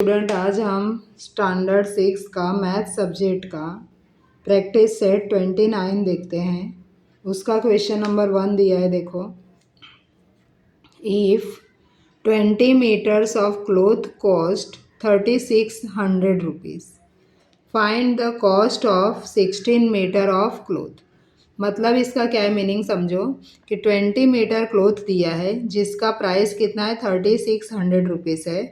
Student, आज हम standard 6 का मैथ सब्जेक्ट का प्रैक्टिस सेट 29 देखते हैं। उसका क्वेश्चन नंबर 1 दिया है। देखो, if 20 metres of cloth cost 3600 rupees, find the cost of 16 metre of cloth. मतलब इसका क्या है मीनिंग समझो कि 20 मीटर क्लॉथ दिया है जिसका प्राइस कितना है 3600 रुपीज़ है।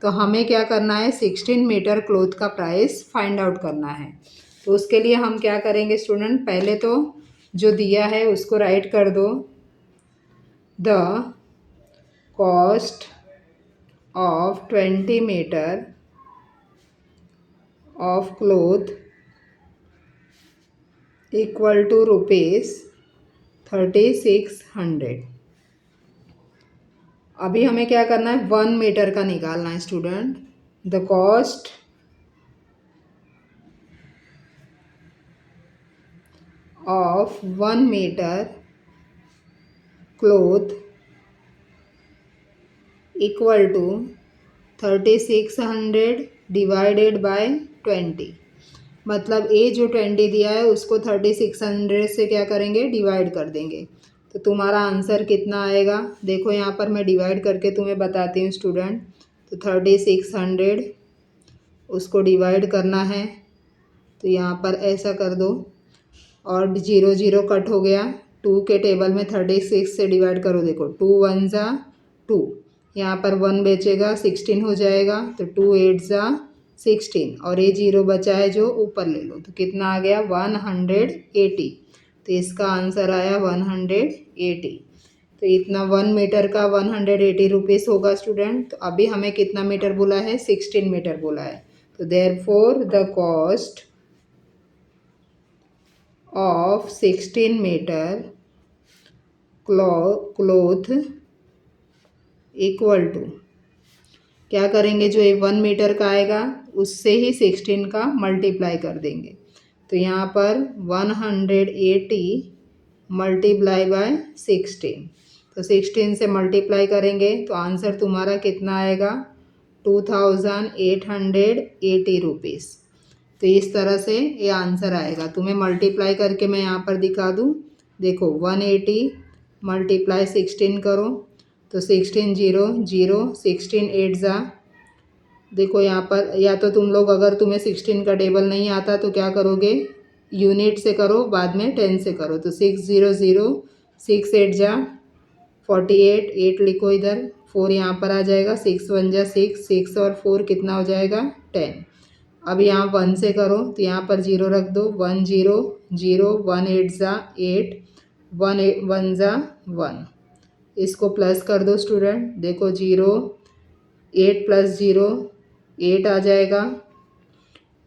तो हमें क्या करना है 16 मीटर क्लॉथ का प्राइस फाइंड आउट करना है। तो उसके लिए हम क्या करेंगे स्टूडेंट, पहले तो जो दिया है उसको राइट कर दो। The cost of 20 metre of cloth equal to rupees 3600। अभी हमें क्या करना है 1 मीटर का निकालना है student. The cost of 1 metre cloth equal to 3600 divided by 20। मतलब ए जो 20 दिया है उसको 3600 से क्या करेंगे डिवाइड कर देंगे। तो तुम्हारा आंसर कितना आएगा, देखो यहाँ पर मैं डिवाइड करके तुम्हें बताती हूँ स्टूडेंट। तो 3600 उसको डिवाइड करना है, तो यहाँ पर ऐसा कर दो और 0 0 कट हो गया। 2 के टेबल में 36 से डिवाइड करो, देखो 2 1 ज़ा 2, यहाँ पर 1 बेचेगा 16 हो जाएगा। तो 2 8 ज़ा 16 और ये 0 बचा है जो ऊपर ले लो, तो कितना आ गया 180। तो इसका आंसर आया 180। तो इतना 1 मीटर का 180 रुपीज़ होगा स्टूडेंट। तो अभी हमें कितना मीटर बोला है 16 मीटर बोला है। तो therefore the cost of 16 metre cloth equal to, क्या करेंगे जो 1 मीटर का आएगा उससे ही 16 का मल्टीप्लाई कर देंगे। तो यहाँ पर 180 मल्टीप्लाई बाय 16, तो 16 से मल्टीप्लाई करेंगे तो आंसर तुम्हारा कितना आएगा 2880 रुपीज़। तो इस तरह से ये आंसर आएगा। तुम्हें मल्टीप्लाई करके मैं यहाँ पर दिखा दूँ, देखो 180 मल्टीप्लाई 16 करो तो 16 0 0, 16 8 ज़ा, देखो यहाँ पर या तो तुम लोग अगर तुम्हें 16 का टेबल नहीं आता तो क्या करोगे यूनिट से करो, बाद में 10 से करो। तो 6 0 0, 6 8 ज़ा 48, 8 लिखो इधर, 4 यहाँ पर आ जाएगा, 6 1 ज़ा 6, 6 और 4 कितना हो जाएगा 10। अब यहाँ 1 से करो तो यहाँ पर 0 रख दो, 1 0 0, 1 8 ज़ा 8, 1 1 ज़ा 1। इसको प्लस कर दो स्टूडेंट, देखो 0 8 प्लस 0 8 आ जाएगा,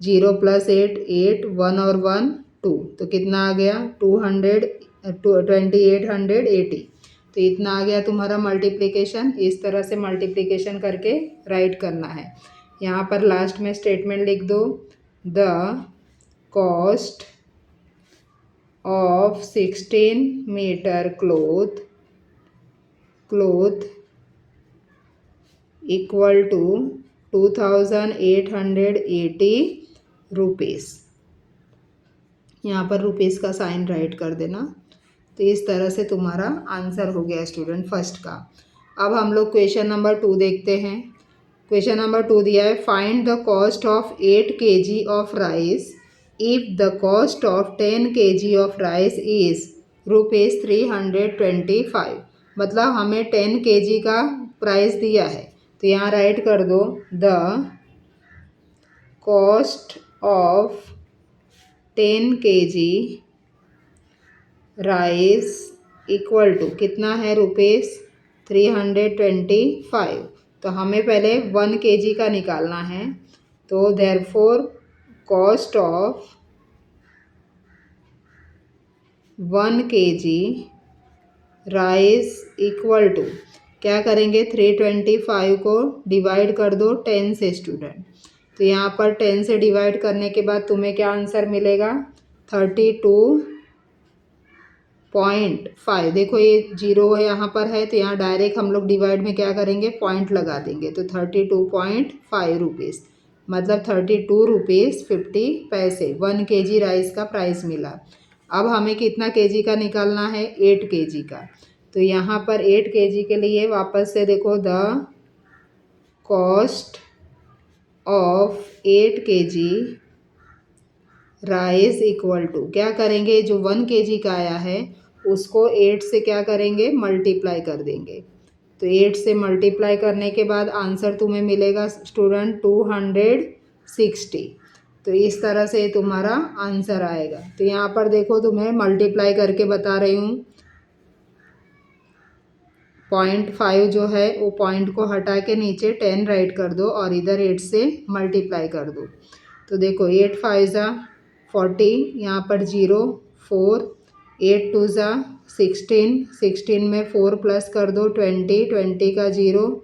0 प्लस 8 8, 1 और 1 2, तो कितना आ गया 2880। तो इतना आ गया तुम्हारा मल्टीप्लिकेशन। इस तरह से मल्टीप्लिकेशन करके राइट करना है। यहाँ पर लास्ट में स्टेटमेंट लिख दो, the cost of 16 metre cloth equal to 2880 rupees. यहाँ पर रुपीज़ का साइन राइट कर देना। तो इस तरह से तुम्हारा आंसर हो गया स्टूडेंट फर्स्ट का। अब हम लोग क्वेश्चन नंबर 2 देखते हैं। क्वेश्चन नंबर 2 दिया है, find the cost of 8 kg of rice if the cost of 10 kg of rice is rupees 325। मतलब हमें 10 kg का प्राइस दिया है, तो यहाँ राइट कर दो the cost of 10 kg rice equal to कितना है रुपीज़ 325। तो हमें पहले 1 kg का निकालना है। तो therefore cost of 1 kg rice equal to, क्या करेंगे 325 को डिवाइड कर दो 10 से स्टूडेंट। तो यहाँ पर 10 से डिवाइड करने के बाद तुम्हें क्या आंसर मिलेगा 32.5 0.5, देखो ये जीरो है यहाँ पर है, तो यहाँ डायरेक्ट हम लोग डिवाइड में क्या करेंगे, पॉइंट लगा देंगे। तो 32.5 रुपीज़, मतलब 32 रुपीज़ 50 पैसे 1 kg राइस का प्राइस मिला। अब हमें कितना केजी का निकालना है, 8 kg का। तो यहाँ पर 8 kg के लिए वापस से देखो, the cost of 8 kg rice equal to, क्या करेंगे, जो 1 kg का आया है उसको 8 से क्या करेंगे, मल्टीप्लाई कर देंगे। तो 8 से मल्टीप्लाई करने के बाद आंसर तुम्हें मिलेगा स्टूडेंट 260। तो इस तरह से तुम्हारा आंसर आएगा। तो यहाँ पर देखो तुम्हें मल्टीप्लाई करके बता रही हूँ। 0.5 जो है वो पॉइंट को हटा के नीचे 10 राइट कर दो और इधर 8 से मल्टीप्लाई कर दो। तो देखो 8 5 ज़ा 40, यहाँ पर 0 4, 8 2 ज़ा 16, 16 में 4 प्लस कर दो 20, 20 का 0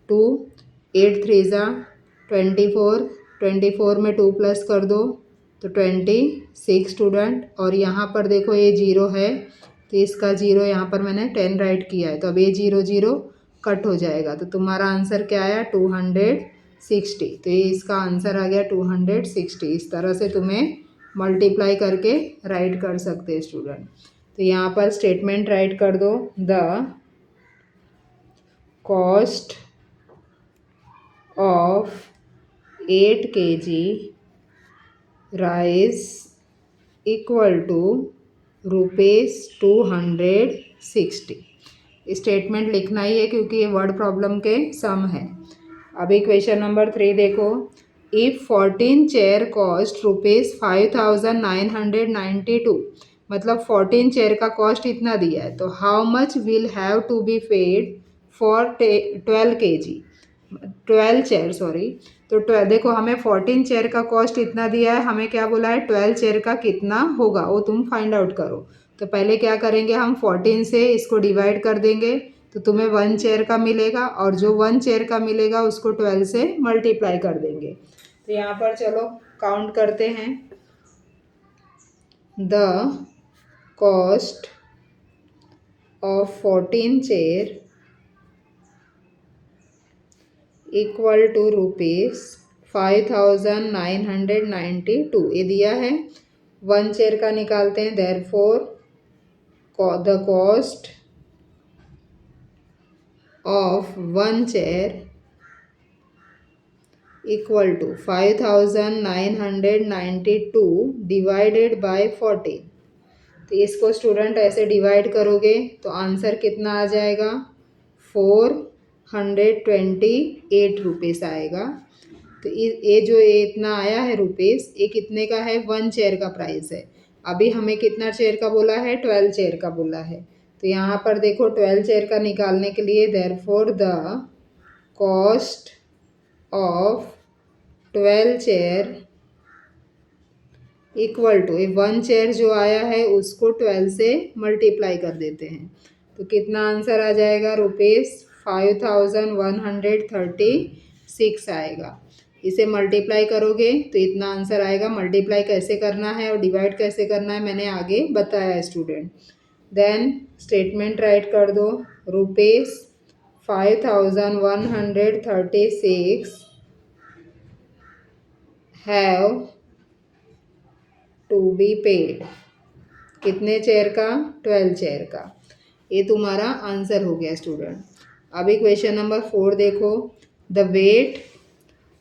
2, 8 3 ज़ा 24, 24 में 2 प्लस कर दो तो 26 स्टूडेंट। और यहाँ पर देखो ये 0 है, तो इसका 0 यहाँ पर मैंने 10 राइट किया है, तो अब ये 0 0 कट हो जाएगा। तो तुम्हारा आंसर क्या आया, 260। तो ये इसका आंसर आ गया 260। इस तरह से तुम्हें मल्टीप्लाई करके राइट कर सकते हैं स्टूडेंट। तो यहाँ पर स्टेटमेंट राइट कर दो, the cost of 8 kg rice equal to ₹260। Statement लिखना ही है क्योंकि ये वर्ड प्रॉब्लम के सम है। अभी क्वेश्चन नंबर 3 देखो, इफ़ 14 चेयर कॉस्ट ₹5,992, मतलब 14 चेयर का कॉस्ट इतना दिया है, तो how much will have to be paid for 12 chair sorry. तो देखो हमें 14 चेयर का कॉस्ट इतना दिया है, हमें क्या बोला है, 12 चेयर का कितना होगा वो तुम फाइंड आउट करो। तो पहले क्या करेंगे, हम 14 से इसको डिवाइड कर देंगे तो तुम्हें 1 चेयर का मिलेगा, और जो 1 चेयर का मिलेगा उसको 12 से मल्टीप्लाई कर देंगे। तो यहाँ पर चलो काउंट करते हैं। The cost of 14 chair equal to ₹5,992, ये दिया है। 1 चेयर का निकालते हैं, therefore the cost of 1 chair equal to 5,992 divided by 14। तो इसको स्टूडेंट ऐसे डिवाइड करोगे तो आंसर कितना आ जाएगा, 428 रुपीज़ आएगा। तो ये जो इतना आया है रुपीज़, ये कितने का है, 1 चेयर का प्राइस है। अभी हमें कितना चेयर का बोला है, 12 चेयर का बोला है। तो यहाँ पर देखो 12 चेयर का निकालने के लिए therefore the cost of 12 chair equal to, 1 chair जो आया है उसको 12 से मल्टीप्लाई कर देते हैं। तो कितना आंसर आ जाएगा, ₹5,136 आएगा। इसे मल्टीप्लाई करोगे तो इतना आंसर आएगा। मल्टीप्लाई कैसे करना है और डिवाइड कैसे करना है मैंने आगे बताया है स्टूडेंट। देन स्टेटमेंट राइट कर दो, ₹5,136 हैव टू बी पेड, कितने चेयर का, 12 चेयर का। ये तुम्हारा आंसर हो गया स्टूडेंट। अभी क्वेश्चन नंबर 4 देखो, the weight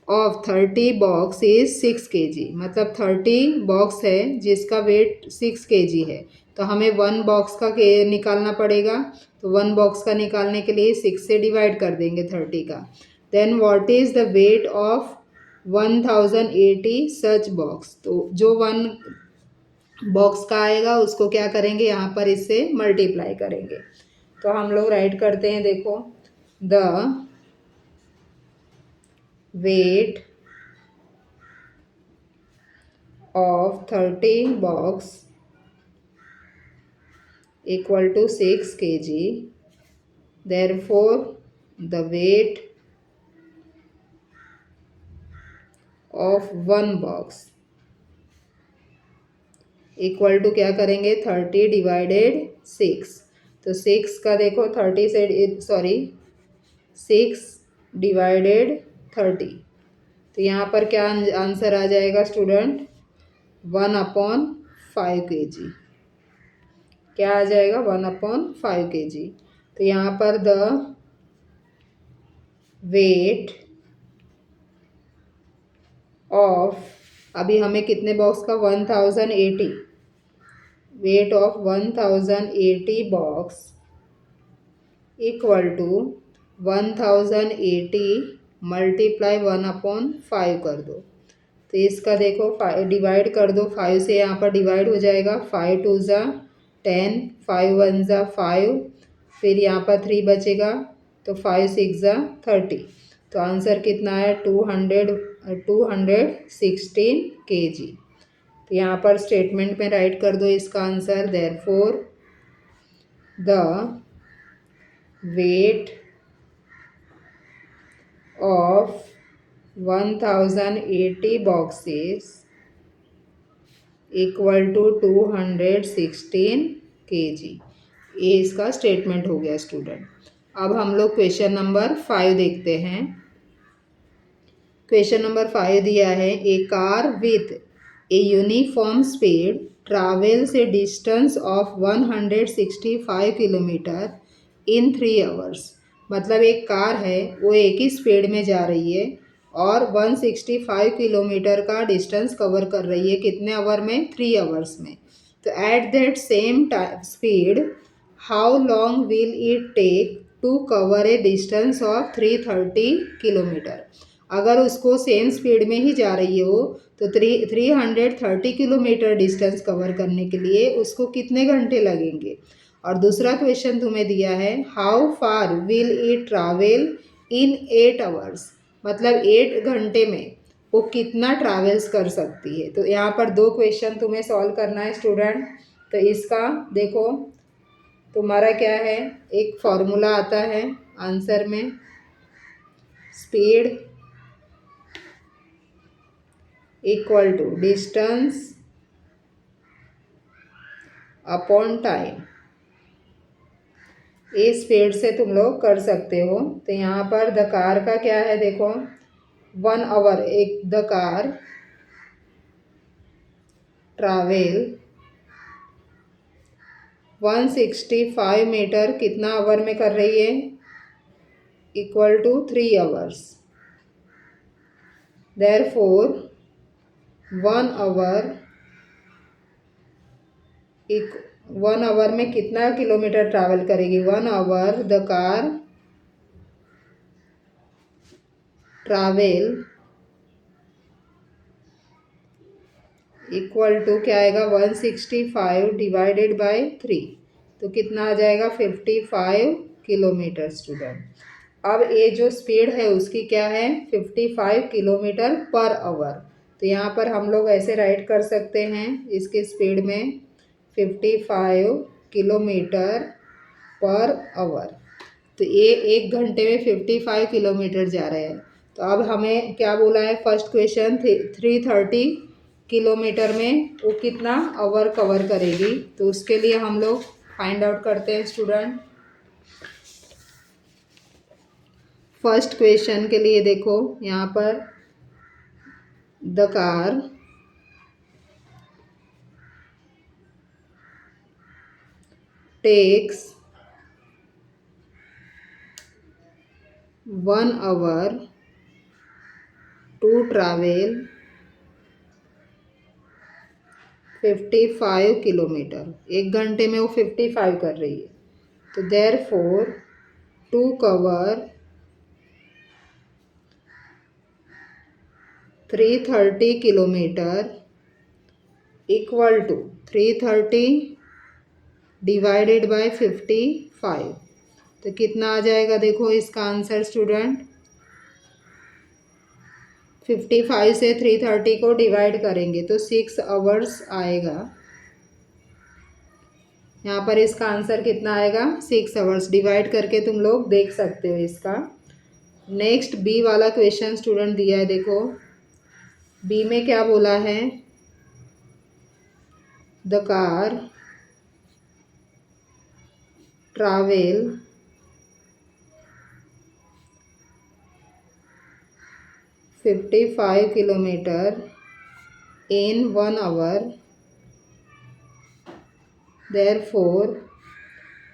of 30 box is 6 kg, मतलब 30 बॉक्स है जिसका वेट 6 kg है। तो हमें 1 बॉक्स का निकालना पड़ेगा। तो 1 बॉक्स का निकालने के लिए 6 से डिवाइड कर देंगे 30 का। Then what is the weight of 1080 such box, तो जो 1 बॉक्स का आएगा उसको क्या करेंगे, यहाँ पर इससे मल्टीप्लाई करेंगे। तो हम लोग राइट करते हैं, देखो the weight of 30 box equal to 6 kg, therefore the weight of 1 box equal to क्या करेंगे, 30 डिवाइडेड 6। तो 6 का देखो 30 से 6 डिवाइडेड 30। तो यहाँ पर क्या आंसर आ जाएगा स्टूडेंट? 1/5 kg। क्या आ जाएगा? 1/5 kg। तो यहाँ पर द वेट ऑफ, अभी हमें कितने बॉक्स का? 1080। Weight of 1080 box equal to 1080 multiply 1/5 कर दो। तो इसका देखो डिवाइड कर दो, 5 से यहाँ पर डिवाइड हो जाएगा। 5 2 ज़ा 10, 5 1 ज़ा 5, फिर यहाँ पर 3 बचेगा, तो 5 6 ज़ा 30। तो आंसर कितना है? 216 kg। तो यहाँ पर स्टेटमेंट में राइट कर दो इसका answer. Therefore the weight of 1080 boxes equal to 216 kg। ये इसका स्टेटमेंट हो गया स्टूडेंट। अब हम लोग क्वेश्चन नंबर 5 देखते हैं। क्वेश्चन नंबर 5 दिया है, a car with a uniform speed travels a distance of 165 kilometre in 3 hours. मतलब एक कार है, वो एक ही स्पीड में जा रही है और 165 किलोमीटर का डिस्टेंस कवर कर रही है। कितने आवर में? 3 आवर्स में। तो at that same speed how long will it take to cover a distance of 330 kilometre. अगर उसको सेम स्पीड में ही जा रही हो तो 330 किलोमीटर डिस्टेंस कवर करने के लिए उसको कितने घंटे लगेंगे। और दूसरा क्वेश्चन तुम्हें दिया है, how far will it travel in 8 hours. मतलब 8 घंटे में वो कितना ट्रैवल्स कर सकती है। तो यहाँ पर 2 क्वेश्चन तुम्हें सॉल्व करना है स्टूडेंट। तो इसका देखो तुम्हारा क्या है, एक फॉर्मूला आता है आंसर में, speed equal to distance upon time. इस स्पीड से तुम लोग कर सकते हो। तो यहाँ पर द कार का क्या है देखो, 1 आवर, एक द कार ट्रैवल 165 मीटर कितना आवर में कर रही है? Equal to 3 hours. Therefore 1 hour में कितना किलोमीटर ट्रैवल करेगी? 1 hour the car travel equal to क्या आएगा? 165 डिवाइडेड बाय 3। तो कितना आ जाएगा? 55 किलोमीटर स्टूडेंट। अब ये जो स्पीड है उसकी क्या है? 55 किलोमीटर पर आवर। तो यहाँ पर हम लोग ऐसे राइट कर सकते हैं इसके स्पीड में 55 किलोमीटर पर आवर। तो ये 1 घंटे में 55 किलोमीटर जा रहे हैं। तो अब हमें क्या बोला है? फर्स्ट क्वेश्चन 330 किलोमीटर में वो कितना आवर कवर करेगी। तो उसके लिए हम लोग फाइंड आउट करते हैं स्टूडेंट। फर्स्ट क्वेश्चन के लिए देखो यहाँ पर the car takes 1 hour to travel 55 kilometre. 1 घंटे में वो 55 कर रही है। तो therefore to cover 330 kilometre equal to 330 divided by 55। तो कितना आ जाएगा देखो इसका आंसर स्टूडेंट। 55 से 330 को डिवाइड करेंगे तो 6 आवर्स आएगा। यहाँ पर इसका आंसर कितना आएगा? 6 आवर्स। डिवाइड करके तुम लोग देख सकते हो इसका। नेक्स्ट बी वाला क्वेश्चन स्टूडेंट दिया है, देखो बी में क्या बोला है, the car travel 55 kilometer in 1 hour, therefore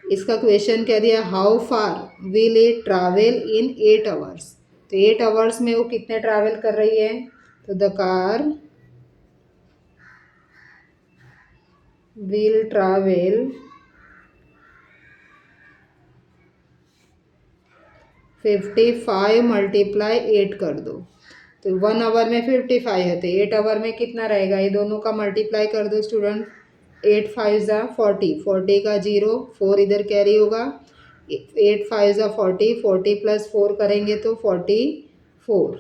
इसका क्वेश्चन क्या दिया, how far will it travel in 8 hours. तो 8 आवर्स में वो कितने ट्रैवल कर रही है, तो the car will travel 55 multiply 8 कर दो, तो 1 आवर में 55 है, तो 8 आवर में कितना रहेगा, ये दोनों का मल्टीप्लाई कर दो स्टूडेंट। 8 5 ज़ा 40, 40 का 0, 4 इधर कैरी होगा, 8 5 ज़ा 40, 40 प्लस 4 करेंगे तो 44,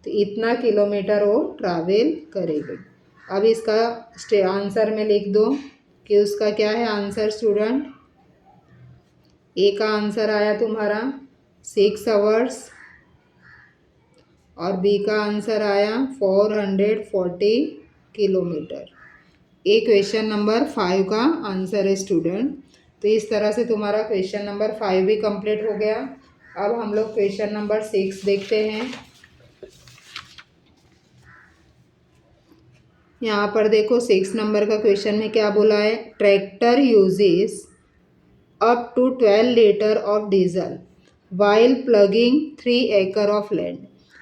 तो इतना किलोमीटर वो ट्रैवल करेगी। अब इसका आंसर में लिख दो कि उसका क्या है आंसर स्टूडेंट। ए का आंसर आया तुम्हारा 6 आवर्स और बी का आंसर आया 440 किलोमीटर। ए क्वेश्चन नंबर 5 का आंसर है स्टूडेंट। तो इस तरह से तुम्हारा क्वेश्चन नंबर 5 भी कंप्लीट हो गया। अब हम लोग क्वेश्चन नंबर 6 देखते हैं। यहाँ पर देखो 6 नंबर का क्वेश्चन में क्या बोला है, tractor uses up to 12 litres of diesel while plugging 3 एकड़ ऑफ लैंड।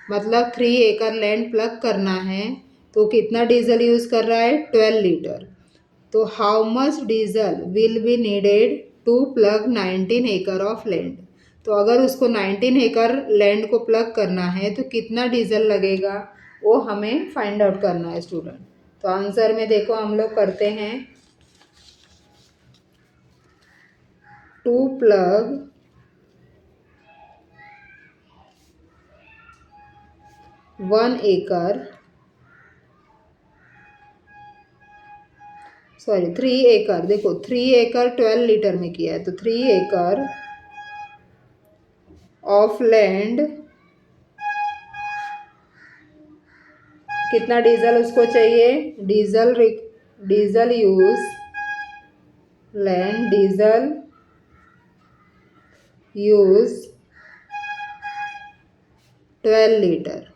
मतलब 3 एकड़ लैंड प्लग करना है तो कितना डीजल यूज़ कर रहा है, 12 लीटर। तो how much diesel will be needed to plug 19 एकड़ ऑफ लैंड। तो अगर उसको 19 एकड़ लैंड को प्लग करना है तो कितना डीजल लगेगा, वो हमें फाइंड आउट करना है स्टूडेंट। तो आंसर में देखो हम लोग करते हैं, टू प्लग 1 एकड़, सॉरी 3 एकड़, देखो 3 एकड़ 12 लीटर में किया है, तो 3 एकड़ ऑफ लैंड कितना डीजल उसको चाहिए, diesel use land, diesel use 12 litre.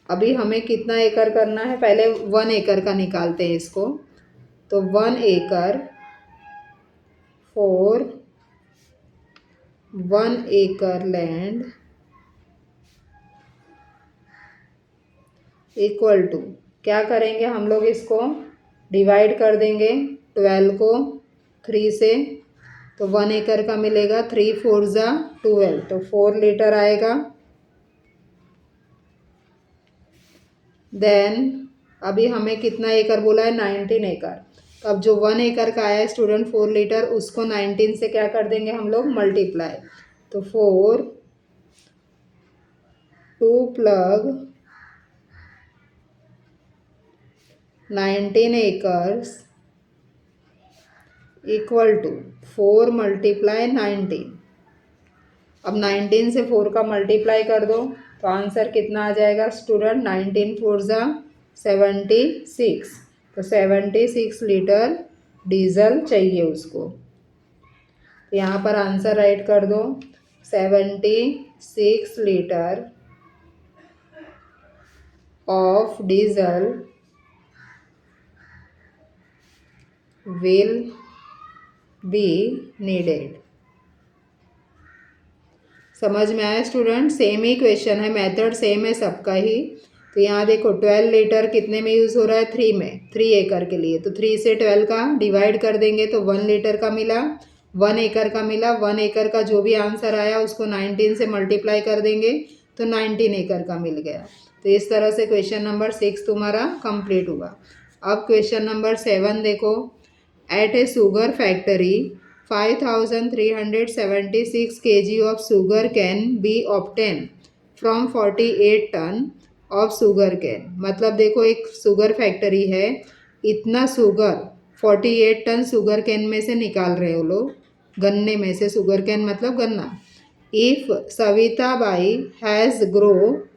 अभी हमें कितना एकड़ करना है, पहले 1 एकड़ का निकालते हैं इसको। तो 1 एकड़ फॉर 1 एकड़ लैंड इक्वल टू, क्या करेंगे हम लोग, इसको डिवाइड कर देंगे 12 को 3 से, तो 1 एकड़ का मिलेगा 3 4 ज़ा 12, तो 4 लीटर आएगा। देन अभी हमें कितना एकड़ बोला है, 19 एकड़। तो अब जो 1 एकड़ का आया है स्टूडेंट 4 लीटर, उसको 19 से क्या कर देंगे हम लोग, मल्टीप्लाई। तो 4 to plug 19 acres equal to 4 multiply 19। अब 19 से 4 का मल्टीप्लाई कर दो तो आंसर कितना आ जाएगा स्टूडेंट, 19 4 ज़ा 76, तो 76 लीटर डीजल चाहिए उसको। तो यहाँ पर आंसर राइट कर दो, 76 litre of diesel will be needed। समझ में आया स्टूडेंट, सेम ही क्वेश्चन है, मेथड सेम है सबका ही। तो यहाँ देखो 12 लीटर कितने में यूज़ हो रहा है, 3 में, 3 एकड़ के लिए। तो 3 से 12 का डिवाइड कर देंगे तो 1 लीटर का मिला, 1 एकड़ का मिला। 1 एकड़ का जो भी आंसर आया उसको 19 से मल्टीप्लाई कर देंगे तो 19 एकड़ का मिल गया। तो इस तरह से क्वेश्चन नंबर 6 तुम्हारा कंप्लीट हुआ। अब क्वेश्चन नंबर 7 देखो, at a sugar factory 5376 kg of sugar can be obtained from 48 ton of sugar cane। मतलब देखो एक शुगर फैक्ट्री है, इतना शुगर 48 टन शुगर कैन में से निकाल रहे हो लोग, गन्ने में से, शुगर कैन मतलब गन्ना। If Savita Bai has grow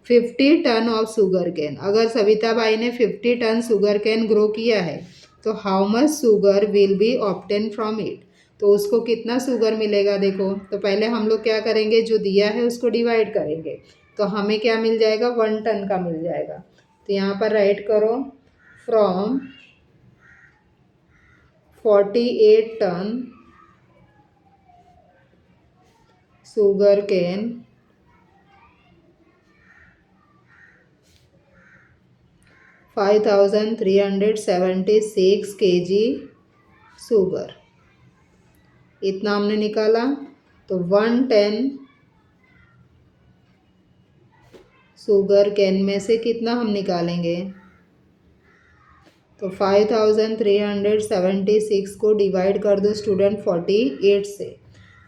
50 ton of sugar cane, अगर सविता बाई ने 50 टन शुगर कैन ग्रो किया है तो how much sugar will be obtain from it, तो उसको कितना शुगर मिलेगा। देखो तो पहले हम लोग क्या करेंगे, जो दिया है उसको डिवाइड करेंगे, तो हमें क्या मिल जाएगा, 1 टन का मिल जाएगा। तो यहाँ पर राइट करो from 48 ton sugar cane 5376 kg sugar, इतना हमने निकाला। तो 110 शुगर कैन में से कितना हम निकालेंगे, तो 5376 को डिवाइड कर दो स्टूडेंट 48 से,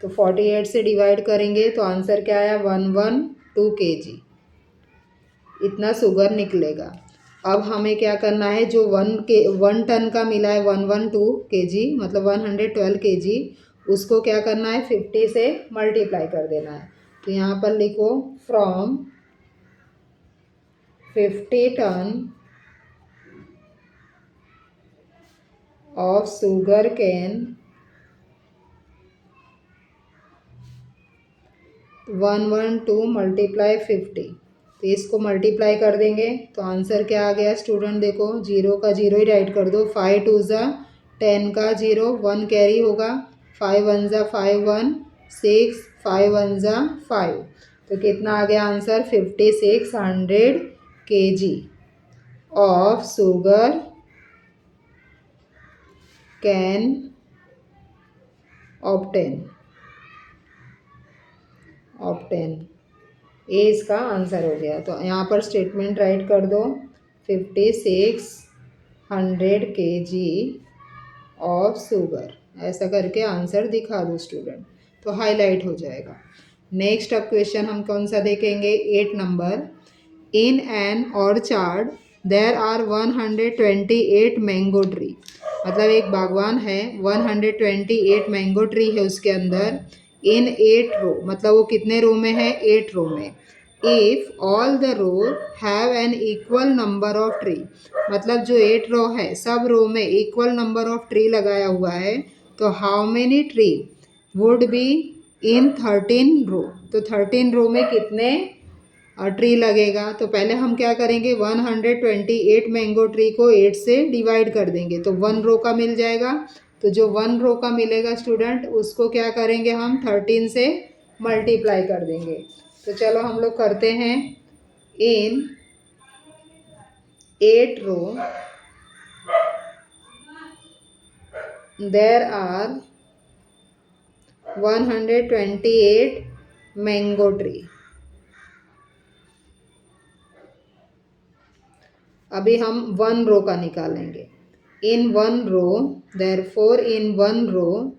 तो 48 से डिवाइड करेंगे तो आंसर क्या आया, 112 kg, इतना शुगर निकलेगा। अब हमें क्या करना है, जो 1 टन का मिला है 112 kg मतलब 112 kg, उसको क्या करना है 50 से मल्टीप्लाई कर देना है। तो यहाँ पर लिखो from 50 ton of sugar cane 112 multiply 50, तो इसको मल्टीप्लाई कर देंगे तो आंसर क्या आ गया स्टूडेंट, देखो 0 का 0 ही राइट कर दो, 5 2 ज़ा 10 का 0, 1 कैरी होगा, 5 1 ज़ा 5 1 6, 5 1 ज़ा 5, तो कितना आ गया answer 5600 kg of sugar cane obtain a इसका आंसर हो गया। तो यहाँ पर स्टेटमेंट राइट कर दो 5600 kg ऑफ शुगर, ऐसा करके आंसर दिखा दो स्टूडेंट, तो हाईलाइट हो जाएगा। नेक्स्ट अब क्वेश्चन हम कौन सा देखेंगे, 8 number, in an orchard there are 128 mango tree, मतलब एक बागवान है, 128 मैंगो ट्री है उसके अंदर, इन 8 रो, मतलब वो कितने रो में है, 8 रो में। If all the row have an equal number of tree, मतलब जो 8 रो है सब रो में इक्वल नंबर ऑफ ट्री लगाया हुआ है, तो how many tree would be in 13 रो, तो 13 रो में कितने ट्री लगेगा। तो पहले हम क्या करेंगे, 128 मैंगो ट्री को 8 से डिवाइड कर देंगे, तो 1 रो का मिल जाएगा। तो जो 1 रो का मिलेगा स्टूडेंट, उसको क्या करेंगे हम 13 से मल्टीप्लाई कर देंगे। तो चलो हम लोग करते हैं, in 8 row there are 128 mango tree. अभी हम 1 रो का निकालेंगे, in 1 row, therefore in 1 row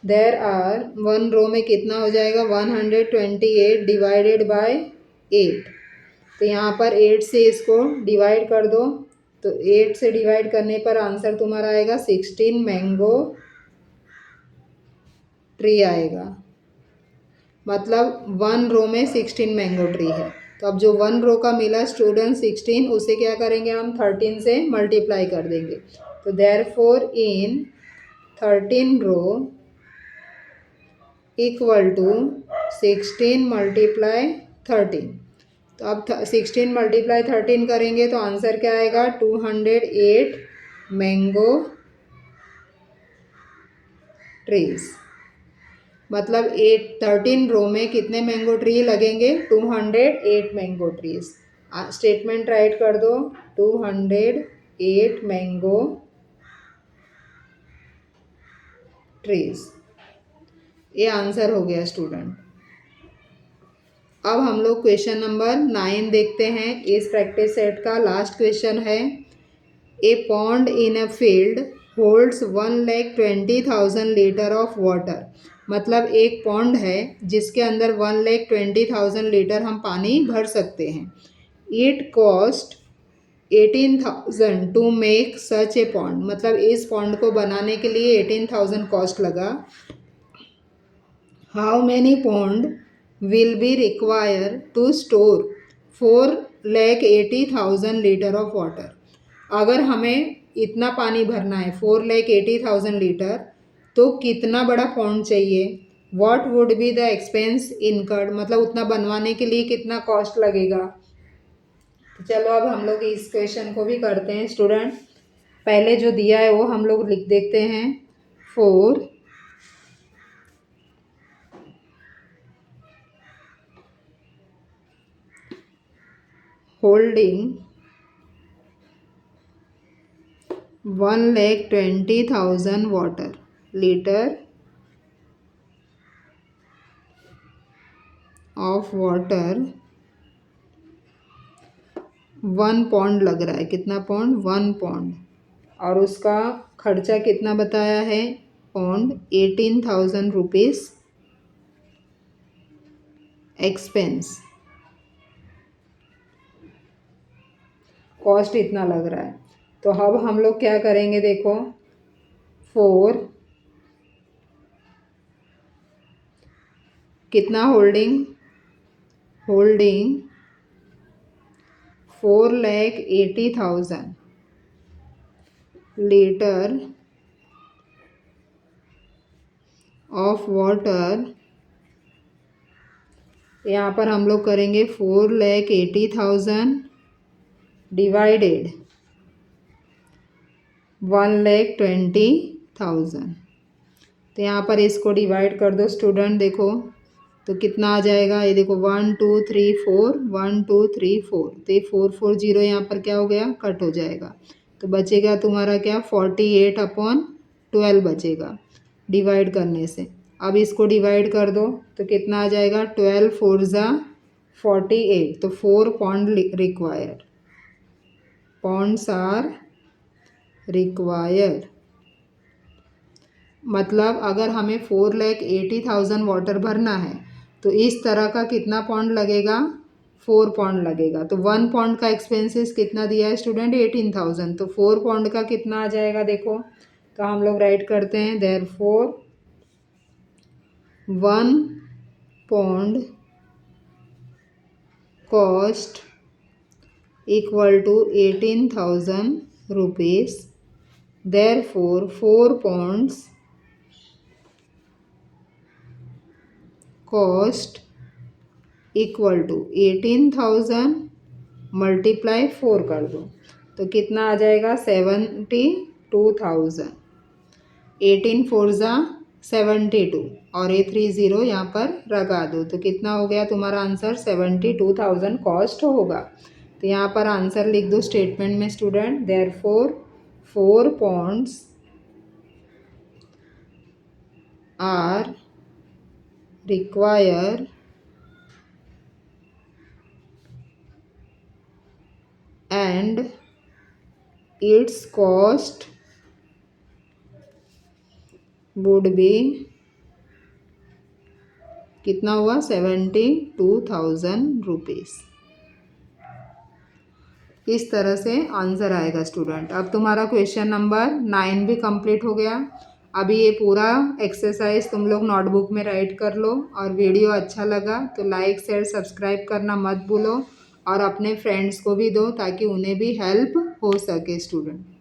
there are, 1 row में कितना हो जाएगा, 128 डिवाइडेड बाय 8, तो यहाँ पर 8 से इसको डिवाइड कर दो, तो 8 से डिवाइड करने पर आंसर तुम्हारा आएगा 16 मैंगो ट्री आएगा, मतलब 1 रो में 16 मैंगो ट्री है। तो अब जो 1 रो का मिला स्टूडेंट 16, उसे क्या करेंगे हम 13 से मल्टीप्लाई कर देंगे, तो therefore in 13 row equal to 16 multiply 13, तो अब 16 मल्टीप्लाई 13 करेंगे तो आंसर क्या आएगा, 208 मैंगो ट्रीज, मतलब 13 रो में कितने मैंगो ट्री लगेंगे, 208 मैंगो ट्रीज। स्टेटमेंट राइट कर दो, 208 मैंगो ट्रीज, ये आंसर हो गया स्टूडेंट। अब हम लोग क्वेश्चन नंबर 9 देखते हैं, इस प्रैक्टिस सेट का लास्ट क्वेश्चन है, ए pond in a field holds 1,20,000 litre of water, मतलब एक पॉन्ड है जिसके अंदर 1,20,000 लीटर हम पानी भर सकते हैं। It cost 18,000 to make such a pond, मतलब इस पॉन्ड को बनाने के लिए 18,000 कॉस्ट लगा। How many pond will be require to store 4 4,80,000 litre of water. अगर हमें इतना पानी भरना है 4,80,000 लीटर, तो कितना बड़ा पॉन्ड चाहिए? What would be the expense incurred, मतलब उतना बनवाने के लिए कितना कॉस्ट लगेगा। तो चलो अब हम लोग इस क्वेश्चन को भी करते हैं स्टूडेंट। पहले जो दिया है वो हम लोग लिख देखते हैं। 4 holding 1,20,000 water litre of water, 1 pond लग रहा है। कितना पॉन्ड? 1 पॉन्ड। और उसका खर्चा कितना बताया है? पॉन्ड 18,000 रुपीज़ एक्सपेंस, कॉस्ट इतना लग रहा है। तो अब हम लोग क्या करेंगे देखो, 4 कितना होल्डिंग 4,80,000 लीटर ऑफ वाटर। यहाँ पर हम लोग करेंगे 4,80,000 डिवाइडेड 1,20,000। तो यहाँ पर इसको डिवाइड कर दो स्टूडेंट, देखो तो कितना आ जाएगा। ये देखो 1 2 3 4 1 2 3 4, तो ये 440 यहाँ पर क्या हो गया? कट हो जाएगा। तो बचेगा तुम्हारा क्या? 48/12 बचेगा डिवाइड करने से। अब इसको डिवाइड कर दो तो कितना आ जाएगा? 12 4 = 48। तो 4 pond require, ponds are require. मतलब अगर हमें 4,80,000 वाटर भरना है तो इस तरह का कितना पॉन्ड लगेगा? 4 पॉन्ड लगेगा। तो 1 पॉन्ड का एक्सपेंसेस कितना दिया है स्टूडेंट? 18,000। तो 4 पॉन्ड का कितना आ जाएगा देखो। तो हम लोग राइट करते हैं, therefore 1 pond cost equal to 18,000 rupees. Therefore 4 ponds cost equal to 18,000 multiply 4 कर दो तो कितना आ जाएगा? 72,000। 18 4 = 72 और ये 30 यहाँ पर लगा दो तो कितना हो गया तुम्हारा आंसर? 72,000 कॉस्ट होगा। तो यहाँ पर आंसर लिख दो स्टेटमेंट में student, therefore 4 ponds are require and its cost would be कितना हुआ? 72,000 रुपीज़। इस तरह से आंसर आएगा स्टूडेंट। अब तुम्हारा क्वेश्चन नंबर 9 भी कंप्लीट हो गया। अभी ये पूरा एक्सरसाइज तुम लोग नोटबुक में राइट कर लो, और वीडियो अच्छा लगा तो लाइक शेयर सब्सक्राइब करना मत भूलो, और अपने फ्रेंड्स को भी दो ताकि उन्हें भी हेल्प हो सके स्टूडेंट।